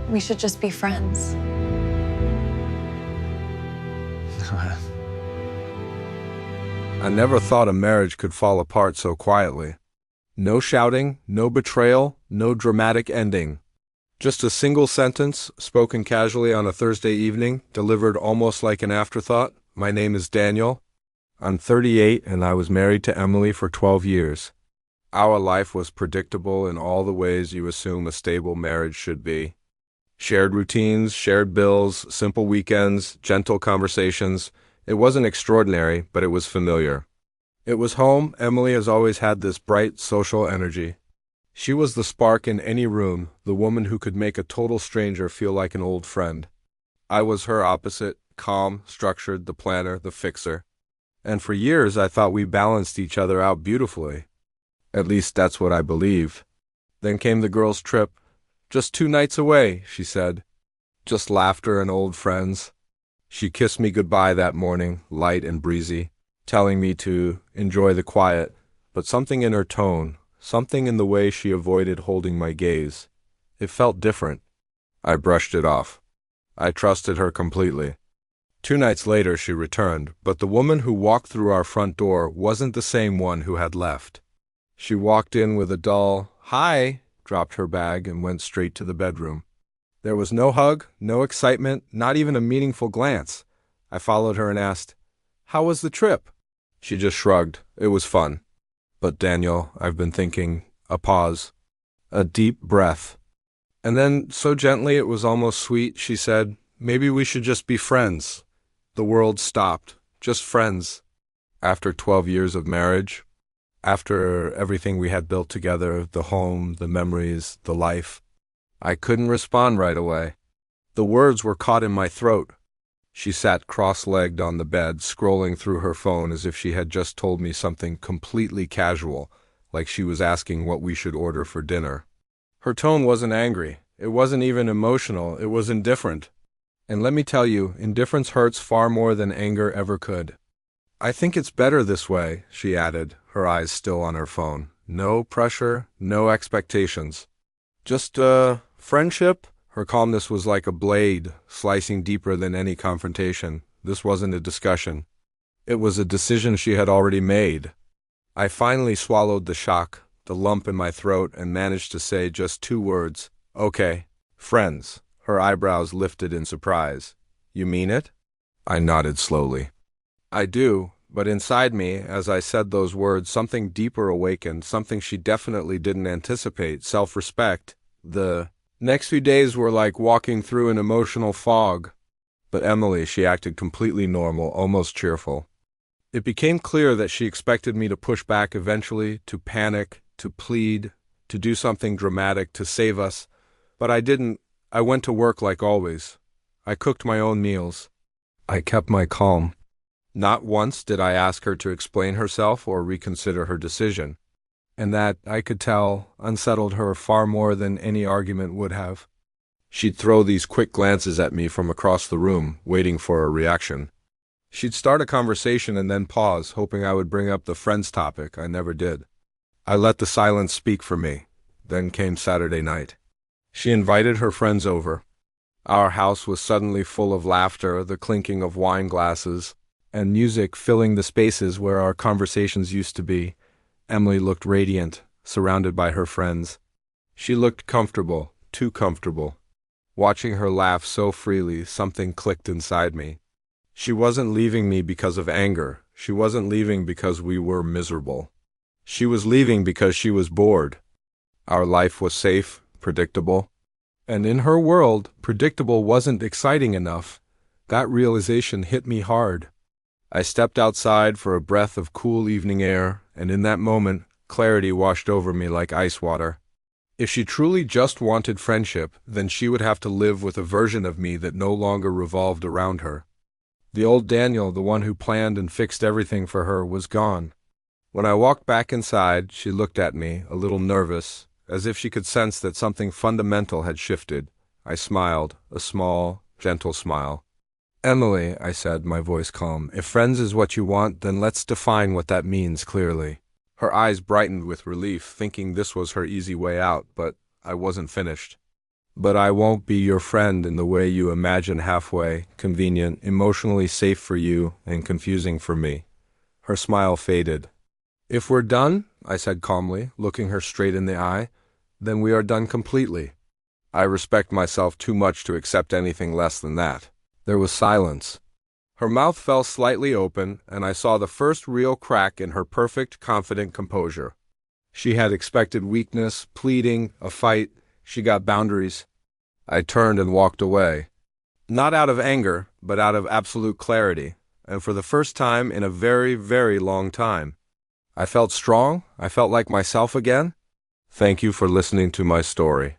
We should just be friends. I never thought a marriage could fall apart so quietly. No shouting, no betrayal, no dramatic ending. Just a single sentence, spoken casually on a Thursday evening, delivered almost like an afterthought. My name is Daniel. I'm 38 and I was married to Emily for 12 years. Our life was predictable in all the ways you assume a stable marriage should be. Shared routines, shared bills, simple weekends, gentle conversations. It wasn't extraordinary, but it was familiar. It was home. Emily has always had this bright, social energy. She was the spark in any room, the woman who could make a total stranger feel like an old friend. I was her opposite, calm, structured, the planner, the fixer. And for years I thought we balanced each other out beautifully. At least that's what I believed. Then came the girls' trip. Just 2 nights away, she said. Just laughter and old friends. She kissed me goodbye that morning, light and breezy, telling me to enjoy the quiet, but something in her tone, something in the way she avoided holding my gaze. It felt different. I brushed it off. I trusted her completely. 2 nights later she returned, but the woman who walked through our front door wasn't the same one who had left. She walked in with a dull, "Hi," dropped her bag, and went straight to the bedroom. There was no hug, no excitement, not even a meaningful glance. I followed her and asked, "How was the trip?" She just shrugged. It was fun. "But Daniel, I've been thinking," a pause, a deep breath. And then, so gently it was almost sweet, she said, "Maybe we should just be friends." The world stopped. Just friends. After 12 years of marriage, after everything we had built together, the home, the memories, the life, I couldn't respond right away. The words were caught in my throat. She sat cross-legged on the bed, scrolling through her phone as if she had just told me something completely casual, like she was asking what we should order for dinner. Her tone wasn't angry. It wasn't even emotional. It was indifferent. And let me tell you, indifference hurts far more than anger ever could. "I think it's better this way," she added, her eyes still on her phone. No pressure, no expectations. Just, friendship? Her calmness was like a blade, slicing deeper than any confrontation. This wasn't a discussion. It was a decision she had already made. I finally swallowed the shock, the lump in my throat, and managed to say just 2 words. "Okay, friends." Her eyebrows lifted in surprise. "You mean it?" I nodded slowly. "I do, but inside me, as I said those words, something deeper awakened, something she definitely didn't anticipate, self-respect. The next few days were like walking through an emotional fog. But Emily, she acted completely normal, almost cheerful. It became clear that she expected me to push back eventually, to panic, to plead, to do something dramatic to save us. But I didn't. I went to work like always. I cooked my own meals. I kept my calm. Not once did I ask her to explain herself or reconsider her decision. And that, I could tell, unsettled her far more than any argument would have. She'd throw these quick glances at me from across the room, waiting for a reaction. She'd start a conversation and then pause, hoping I would bring up the friends topic. I never did. I let the silence speak for me. Then came Saturday night. She invited her friends over. Our house was suddenly full of laughter, the clinking of wine glasses, and music filling the spaces where our conversations used to be. Emily looked radiant, surrounded by her friends. She looked comfortable, too comfortable. Watching her laugh so freely, something clicked inside me. She wasn't leaving me because of anger. She wasn't leaving because we were miserable. She was leaving because she was bored. Our life was safe, predictable. And in her world, predictable wasn't exciting enough. That realization hit me hard. I stepped outside for a breath of cool evening air, and in that moment, clarity washed over me like ice water. If she truly just wanted friendship, then she would have to live with a version of me that no longer revolved around her. The old Daniel, the one who planned and fixed everything for her, was gone. When I walked back inside, she looked at me, a little nervous, as if she could sense that something fundamental had shifted. I smiled, a small, gentle smile. "Emily," I said, my voice calm, "if friends is what you want, then let's define what that means clearly." Her eyes brightened with relief, thinking this was her easy way out, but I wasn't finished. But I won't be your friend in the way you imagine, halfway, convenient, emotionally safe for you, and confusing for me. Her smile faded. If we're done, I said calmly, looking her straight in the eye, then we are done completely. I respect myself too much to accept anything less than that. There was silence. Her mouth fell slightly open, and I saw the first real crack in her perfect, confident composure. She had expected weakness, pleading, a fight. She got boundaries. I turned and walked away. Not out of anger, but out of absolute clarity, and for the first time in a very, very long time. I felt strong. I felt like myself again. Thank you for listening to my story.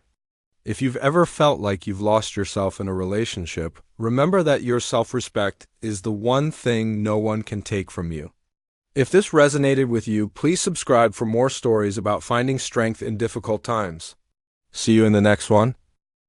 If you've ever felt like you've lost yourself in a relationship, remember that your self-respect is the one thing no one can take from you. If this resonated with you, please subscribe for more stories about finding strength in difficult times. See you in the next one.